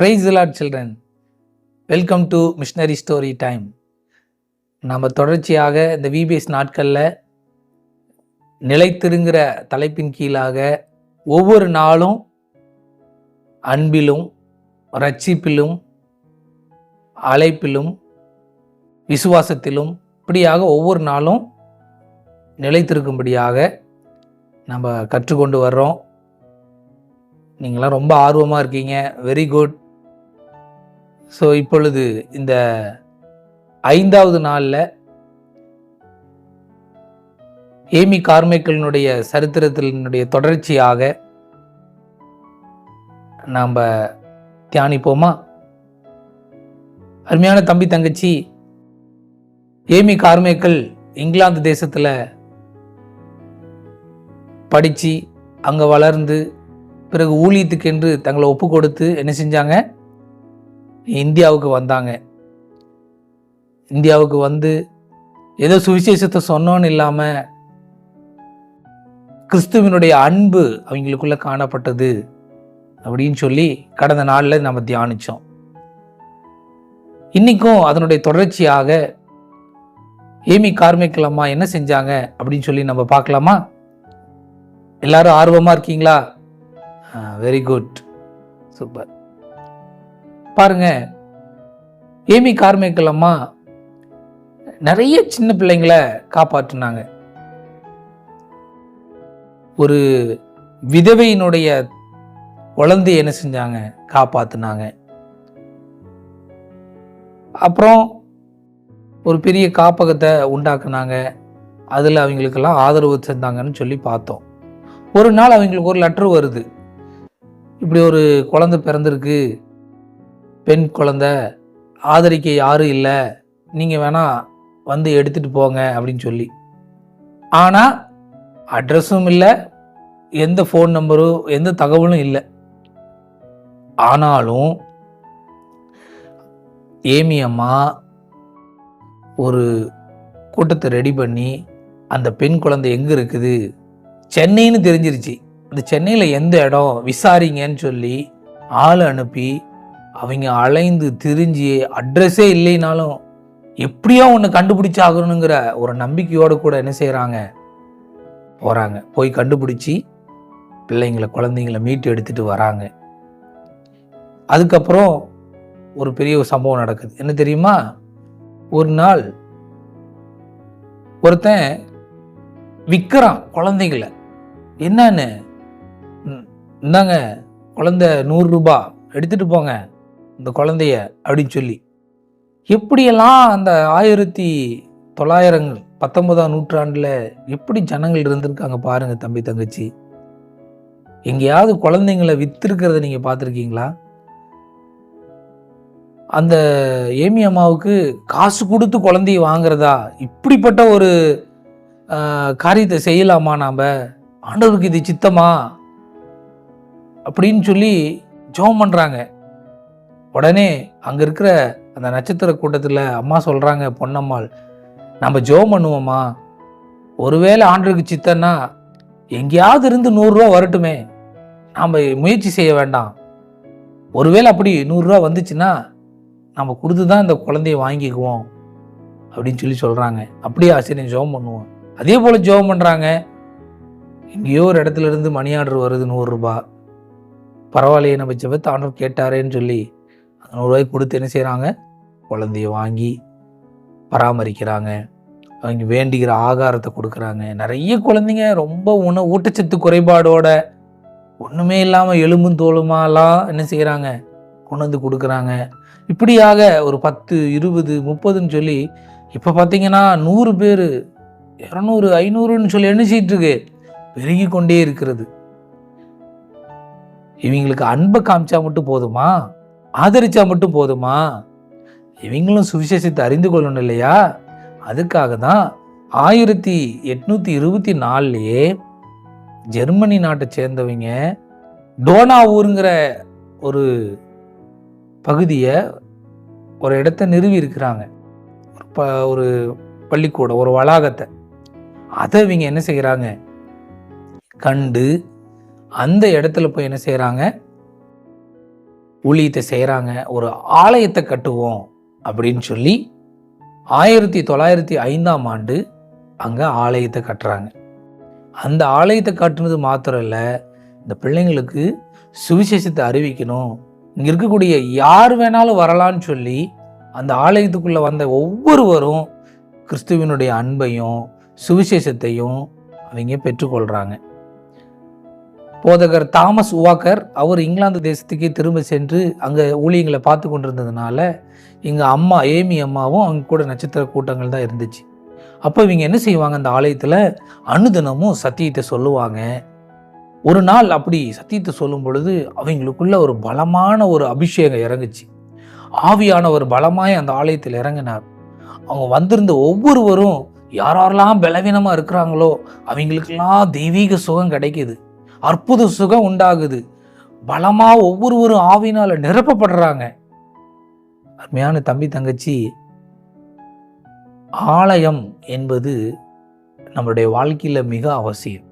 Praise the Lord, children. Welcome to missionary story time. நம்ம தொடர்ச்சியாக இந்த விபிஎஸ் நாட்களில் நிலைத்திருங்கிற தலைப்பின் கீழாக ஒவ்வொரு நாளும் அன்பிலும் இரட்சிப்பிலும் அழைப்பிலும் விசுவாசத்திலும் இப்படியாக ஒவ்வொரு நாளும் நிலைத்திருக்கும்படியாக நம்ம கற்றுக்கொண்டு வர்றோம். நீங்களாம் ரொம்ப ஆர்வமாக இருக்கீங்க. Very good. ஸோ இப்பொழுது இந்த 5வது நாளில் ஏமி கார்மைக்கலினுடைய சரித்திரத்தினுடைய தொடர்ச்சியாக நாம் தியானிப்போமா? அருமையான தம்பி தங்கச்சி, ஏமி கார்மைக்கல் இங்கிலாந்து தேசத்தில் படித்து அங்கே வளர்ந்து பிறகு ஊழியத்துக்கென்று தங்களை ஒப்பு கொடுத்து என்ன செஞ்சாங்க? இந்தியாவுக்கு வந்தாங்க. இந்தியாவுக்கு வந்து ஏதோ சுவிசேஷத்தை சொன்னோன்னு இல்லாமல் கிறிஸ்துவனுடைய அன்பு அவங்களுக்குள்ள காணப்பட்டது அப்படின்னு சொல்லி கடந்த நாளில் நம்ம தியானித்தோம். இன்னைக்கும் அதனுடைய தொடர்ச்சியாக ஏமி கார்மைக்கல் அம்மா என்ன செஞ்சாங்க அப்படின்னு சொல்லி நம்ம பார்க்கலாமா? எல்லாரும் ஆர்வமாக இருக்கீங்களா? Very good, super. பாருங்க, ஏமி கார்மைக்கல் அம்மா நிறைய சின்ன பிள்ளைங்களை காப்பாற்றினாங்க. ஒரு விதவையினுடைய குழந்தைய என்ன செஞ்சாங்க? காப்பாற்றினாங்க. அப்புறம் ஒரு பெரிய காப்பகத்தை உண்டாக்குனாங்க. அதில் அவங்களுக்கெல்லாம் ஆதரவு செஞ்சாங்கன்னு சொல்லி பார்த்தோம். ஒரு நாள் அவங்களுக்கு ஒரு லெட்டர் வருது, இப்படி ஒரு குழந்தை பிறந்திருக்கு, பெண் குழந்தை, ஆதரிக்க யாரும் இல்லை, நீங்கள் வேணால் வந்து எடுத்துகிட்டு போங்க அப்படின்னு சொல்லி. ஆனால் அட்ரஸும் இல்லை, எந்த ஃபோன் நம்பரும் எந்த தகவலும் இல்லை. ஆனாலும் ஏமி அம்மா ஒரு கூட்டத்தை ரெடி பண்ணி அந்த பெண் குழந்தை எங்கே இருக்குது, சென்னைன்னு தெரிஞ்சிருச்சு, அந்த சென்னையில் எந்த இடம் விசாரிங்கன்னு சொல்லி ஆள் அனுப்பி அவங்க அலைந்து திரிஞ்சு அட்ரஸே இல்லைனாலும் எப்படியோ ஒன்று கண்டுபிடிச்சாகணுங்கிற ஒரு நம்பிக்கையோடு கூட என்ன செய்கிறாங்க? போகிறாங்க. போய் கண்டுபிடிச்சி பிள்ளைங்களை குழந்தைங்களை மீட்டு எடுத்துகிட்டு வராங்க. அதுக்கப்புறம் ஒரு பெரிய சம்பவம் நடக்குது. என்ன தெரியுமா? ஒரு நாள் ஒருத்தன் விற்கிறான் குழந்தைங்களை. என்னன்னு, இந்தாங்க குழந்தை 100 ரூபாய், எடுத்துகிட்டு போங்க இந்த குழந்தைய அப்படின்னு சொல்லி. எப்படியெல்லாம் அந்த 1900 19ஆம் நூற்றாண்டில் எப்படி ஜனங்கள் இருந்திருக்காங்க பாருங்க தம்பி தங்கச்சி. எங்கேயாவது குழந்தைங்களை வித்திருக்கிறத நீங்கள் பார்த்துருக்கீங்களா? அந்த ஏமி அம்மாவுக்கு காசு கொடுத்து குழந்தைய வாங்குறதா? இப்படிப்பட்ட ஒரு காரியத்தை செய்யலாமா நாம்? ஆண்டவருக்கு இது சித்தமா அப்படின்னு சொல்லி ஜெபம் பண்ணுறாங்க. உடனே அங்கே இருக்கிற அந்த நட்சத்திர கூட்டத்தில் அம்மா சொல்கிறாங்க, பொன்னம்மாள், நம்ம ஜெபம் பண்ணுவோம்மா, ஒருவேளை ஆண்டவருக்கு சித்தன்னா எங்கேயாவது இருந்து 100 ரூபா வரட்டுமே, நாம் முயற்சி செய்ய வேண்டாம். ஒருவேளை அப்படி 100 ரூபா வந்துச்சுன்னா நம்ம கொடுத்து தான் இந்த குழந்தைய வாங்கிக்குவோம் அப்படின்னு சொல்லி சொல்கிறாங்க. அப்படியே ஆசிரியர் ஜெபம் பண்ணுவோம். அதே போல் ஜெபம் பண்ணுறாங்க. எங்கேயோ ஒரு இடத்துல இருந்து மணி ஆர்டர் வருது, 100 ரூபா. பரவாயில்லையே, நம்ம ஜெபத்தை ஆண்டவர் கேட்டாரேன்னு சொல்லி 100 ரூபாய் கொடுத்து என்ன செய்கிறாங்க? குழந்தைய வாங்கி பராமரிக்கிறாங்க. அவங்க வேண்டிக்கிற ஆகாரத்தை கொடுக்குறாங்க. நிறைய குழந்தைங்க ரொம்ப ஊட்டச்சத்து குறைபாடோட ஒன்றுமே இல்லாமல் எலும்பும் தோலுமாலாம் என்ன செய்கிறாங்க? கொண்டு வந்து கொடுக்குறாங்க. இப்படியாக ஒரு 10 20 30ன்னு சொல்லி இப்போ பார்த்தீங்கன்னா 100 பேர் 200 500ன்னு சொல்லி எண்ணிச்சிட்டு இருக்கு, பெருகி கொண்டே இருக்கிறது. இவங்களுக்கு அன்பை காமிச்சா மட்டும் போதுமா? ஆதரிச்சா மட்டும் போதுமா? இவங்களும் சுவிசேஷத்தை அறிந்து கொள்ளணும் இல்லையா? அதுக்காக தான் 1824 ஜெர்மனி நாட்டை சேர்ந்தவங்க டோனா ஊருங்கிற ஒரு பகுதியை, ஒரு இடத்த நிறுவி இருக்கிறாங்க. ஒரு பள்ளிக்கூடம், ஒரு வளாகத்தை. அதை இவங்க என்ன செய்கிறாங்க? கண்டு அந்த இடத்துல போய் என்ன செய்கிறாங்க? ஊழியத்தை செய்கிறாங்க. ஒரு ஆலயத்தை கட்டுவோம் அப்படின்னு சொல்லி 1905ஆம் ஆண்டு அங்கே ஆலயத்தை கட்டுறாங்க. அந்த ஆலயத்தை கட்டுனது மாத்திரம் இல்லை, இந்த பிள்ளைங்களுக்கு சுவிசேஷத்தை அறிவிக்கணும், இங்கே இருக்கக்கூடிய யார் வேணாலும் வரலான்னு சொல்லி அந்த ஆலயத்துக்குள்ளே வந்த ஒவ்வொருவரும் கிறிஸ்துவினுடைய அன்பையும் சுவிசேஷத்தையும் அவங்க பெற்றுக்கொள்கிறாங்க. போதகர் தாமஸ் வாக்கர் அவர் இங்கிலாந்து தேசத்துக்கே திரும்ப சென்று அங்கே ஊழியங்களை பார்த்து கொண்டிருந்ததுனால எங்கள் அம்மா ஏமி அம்மாவும் அவங்க கூட நட்சத்திர கூட்டங்கள் தான் இருந்துச்சு. அப்போ இவங்க என்ன செய்வாங்க, அந்த ஆலயத்தில் அனுதினமும் சத்தியத்தை சொல்லுவாங்க. ஒரு நாள் அப்படி சத்தியத்தை சொல்லும் பொழுது அவங்களுக்குள்ள ஒரு பலமான ஒரு அபிஷேகம் இறங்குச்சு. ஆவியானவர் பலமாய் அந்த ஆலயத்தில் இறங்கினார். அவங்க வந்திருந்த ஒவ்வொருவரும் யாரெல்லாம் பலவீனமாக இருக்கிறாங்களோ அவங்களுக்கெல்லாம் தெய்வீக சுகம் கிடைக்குது, அற்புத சுகம் உண்டாகுது, பலமா ஒவ்வொருவரும் ஆவினால நிரப்பப்படுறாங்க. அருமையான தம்பி தங்கச்சி, ஆலயம் என்பது நம்மளுடைய வாழ்க்கையில மிக அவசியம்.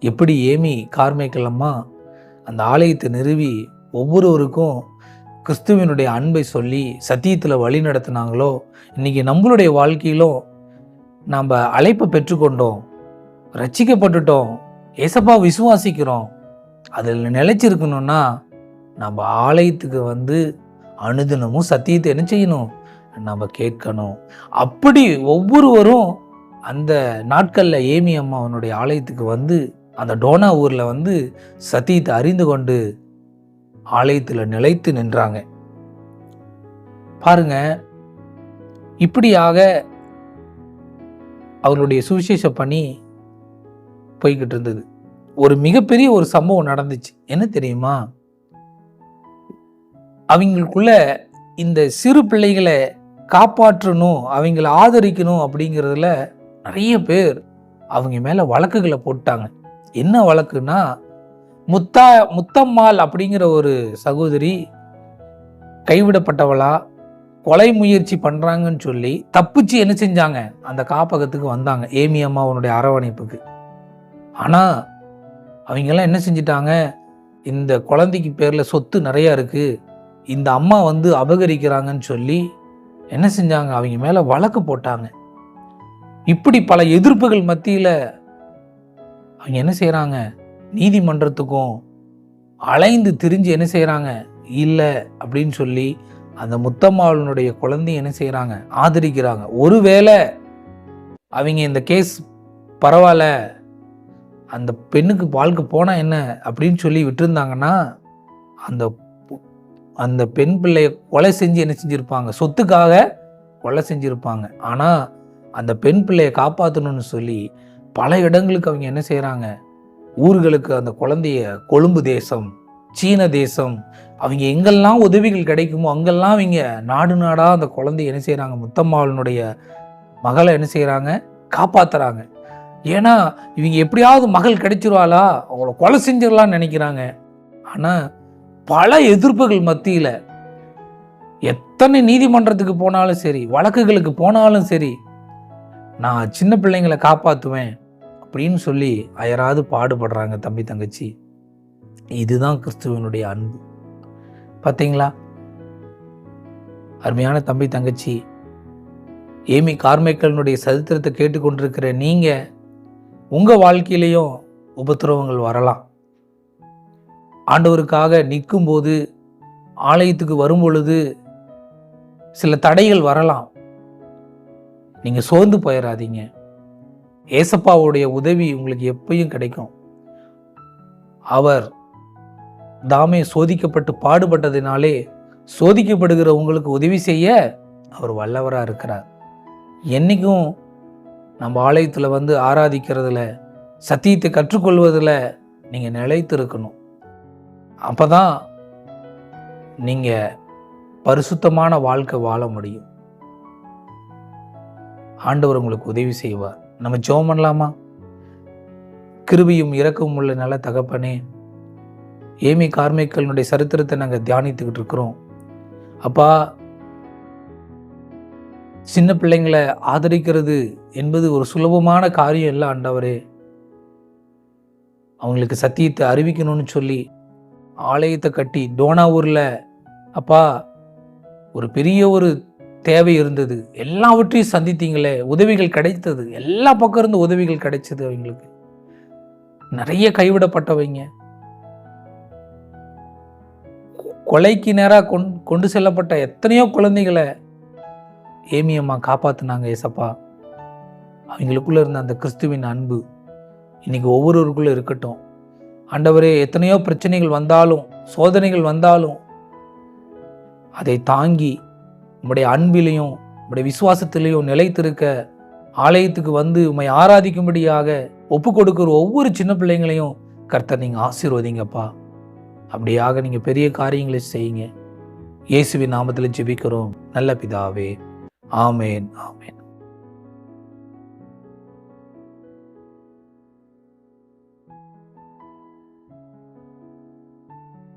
எப்படி ஏமி கார்மைக்கல் அம்மா அந்த ஆலயத்தை நிறுவி ஒவ்வொருவருக்கும் கிறிஸ்துவனுடைய அன்பை சொல்லி சத்தியத்தில் வழி நடத்தினாங்களோ, இன்னைக்கு நம்மளுடைய வாழ்க்கையிலும் நாம் அழைப்பை பெற்றுக்கொண்டோம், ரட்சிக்கப்பட்டுட்டோம், ஏசப்பா விசுவாசிக்கிறோம், அதில் நிலைச்சிருக்கணும்னா நம்ம ஆலயத்துக்கு வந்து அனுதினமும் சத்தியத்தை என்ன செய்யணும், நம்ம கேட்கணும். அப்படி ஒவ்வொருவரும் அந்த நாட்களில் ஏமி அம்மா அவனுடைய ஆலயத்துக்கு வந்து அந்த டோனா ஊரில் வந்து சத்தியத்தை அறிந்து கொண்டு ஆலயத்தில் நிலைத்து நின்றாங்க. பாருங்க, இப்படியாக அவர்களுடைய சுவிசேஷ பணி போய்கிட்டு இருந்தது. ஒரு மிகப்பெரிய ஒரு சம்பவம் நடந்துச்சு. என்ன தெரியுமா, அவங்களுக்குள்ள இந்த சிறு பிள்ளைகளை காப்பாற்றணும், அவங்களை ஆதரிக்கணும் அப்படிங்கிறதுல நிறைய பேர் அவங்க மேல வழக்குகளை போட்டாங்க. என்ன வழக்குன்னா, முத்தம்மாள் அப்படிங்கிற ஒரு சகோதரி கைவிடப்பட்டவளா, கொலை முயற்சி பண்றாங்கன்னு சொல்லி தப்பிச்சு என்ன செஞ்சாங்க, அந்த காப்பகத்துக்கு வந்தாங்க ஏமி அம்மாவனுடைய அரவணைப்புக்கு. ஆனா அவங்கெல்லாம் என்ன செஞ்சிட்டாங்க, இந்த குழந்தைக்கு பேர்ல சொத்து நிறைய இருக்கு, இந்த அம்மா வந்து அபகரிக்கிறாங்கன்னு சொல்லி என்ன செஞ்சாங்க, அவங்க மேல வழக்கு போட்டாங்க. இப்படி பல எதிர்ப்புகள் மத்தியில அவங்க என்ன செய்யறாங்க, நீதிமன்றத்துக்கும் அலைந்து திரிஞ்சு என்ன செய்யறாங்க, இல்லை அப்படின்னு சொல்லி அந்த முத்தம்மாவனுடைய குழந்தைய என்ன செய்யறாங்க, ஆதரிக்கிறாங்க. ஒருவேளை அவங்க இந்த கேஸ் பரவாயில்ல, அந்த பெண்ணுக்கு வாழ்க்கை போனா என்ன அப்படின்னு சொல்லி விட்டுருந்தாங்கன்னா அந்த அந்த பெண் பிள்ளைய கொலை செஞ்சு என்ன செஞ்சிருப்பாங்க, சொத்துக்காக கொலை செஞ்சிருப்பாங்க. ஆனா அந்த பெண் பிள்ளையை காப்பாற்றணும்னு சொல்லி பல இடங்களுக்கு அவங்க என்ன செய்யறாங்க, ஊர்களுக்கு அந்த குழந்தைய கொழும்பு தேசம், சீன தேசம், அவங்க எங்கெல்லாம் உதவிகள் கிடைக்குமோ அங்கெல்லாம் அவங்க நாடு நாடா அந்த குழந்தைய என்ன செய்யறாங்க, முத்தம்மாவனுடைய மகளை என்ன செய்யறாங்க, காப்பாத்துறாங்க. ஏன்னா இவங்க எப்படியாவது மகள் கிடைச்சிருவாளா, அவங்கள கொலை செஞ்சிடலாம்னு நினைக்கிறாங்க. ஆனா பல எதிர்ப்புகள் மத்தியில எத்தனை நீதிமன்றத்துக்கு போனாலும் சரி, வழக்குகளுக்கு போனாலும் சரி, நான் சின்ன பிள்ளைங்களை காப்பாற்றுவேன் அப்படின்னு சொல்லி அயராது பாடுபடுறாங்க தம்பி தங்கச்சி. இதுதான் கிறிஸ்துவனுடைய அன்பு. பார்த்தீங்களா? அருமையான தம்பி தங்கச்சி, ஏமி கார்மைக்கலினுடைய சரித்திரத்தை கேட்டுக்கொண்டிருக்கிற நீங்க உங்க வாழ்க்கையிலையும் உபத்திரவங்கள் வரலாம். ஆண்டவருக்காக நிற்கும் போது, ஆலயத்துக்கு வரும் பொழுது சில தடைகள் வரலாம். நீங்க சோர்ந்து போயிடாதீங்க. ஏசப்பாவுடைய உதவி உங்களுக்கு எப்பயும் கிடைக்கும். அவர் தாமே சோதிக்கப்பட்டு பாடுபட்டதினாலே சோதிக்கப்படுகிற உங்களுக்கு உதவி செய்ய அவர் வல்லவரா இருக்கிறார். என்னைக்கும் நம்ம ஆலயத்தில் வந்து ஆராதிக்கிறதுல, சத்தியத்தை கற்றுக்கொள்வதில் நீங்க நிலைத்து இருக்கணும். அப்பதான் நீங்க பரிசுத்தமான வாழ்க்கை வாழ முடியும். ஆண்டவர் உங்களுக்கு உதவி செய்வார். நம்ம ஜெபம் பண்ணலாமா? கிருபையும் இரக்கமும் உள்ள நல்ல தகப்பனே, ஏமி கார்மைக்கலினுடைய சரித்திரத்தை நாங்கள் தியானித்துக்கிட்டு இருக்கிறோம். அப்பா, சின்ன பிள்ளைங்களை ஆதரிக்கிறது என்பது ஒரு சுலபமான காரியம் இல்லை ஆண்டவரே. அவங்களுக்கு சத்தியத்தை அறிவிக்கணும்னு சொல்லி ஆலயத்தை கட்டி டோனாவூரில் அப்பா ஒரு பெரிய ஒரு தேவை இருந்தது, எல்லாவற்றையும் சந்தித்தீங்களே, உதவிகள் கிடைத்தது, எல்லா பக்கம் இருந்து உதவிகள் கிடைச்சது. அவங்களுக்கு நிறைய கைவிடப்பட்டவைங்க, கொலைக்கு நேராக கொண்டு செல்லப்பட்ட எத்தனையோ குழந்தைகளை ஏமியம்மா காப்பாற்றினாங்க. ஏசப்பா, அவங்களுக்குள்ள இருந்த அந்த கிறிஸ்துவின் அன்பு இன்னைக்கு ஒவ்வொருவருக்குள்ள இருக்கட்டும். ஆண்டவரே, எத்தனையோ பிரச்சனைகள் வந்தாலும் சோதனைகள் வந்தாலும் அதை தாங்கி உம்முடைய அன்பிலையும் உம்முடைய விசுவாசத்திலையும் நிலைத்திருக்க ஆலயத்துக்கு வந்து உம்மை ஆராதிக்கும்படியாக ஒப்பு கொடுக்குற ஒவ்வொரு சின்ன பிள்ளைங்களையும் கர்த்தர் நீங்கள் ஆசீர்வதிங்கப்பா. அப்படியாக நீங்கள் பெரிய காரியங்களை செய்யுங்க. இயேசுவின் நாமத்தில் ஜெபிக்கிறோம் நல்ல பிதாவே. ஆமேன், ஆமேன்.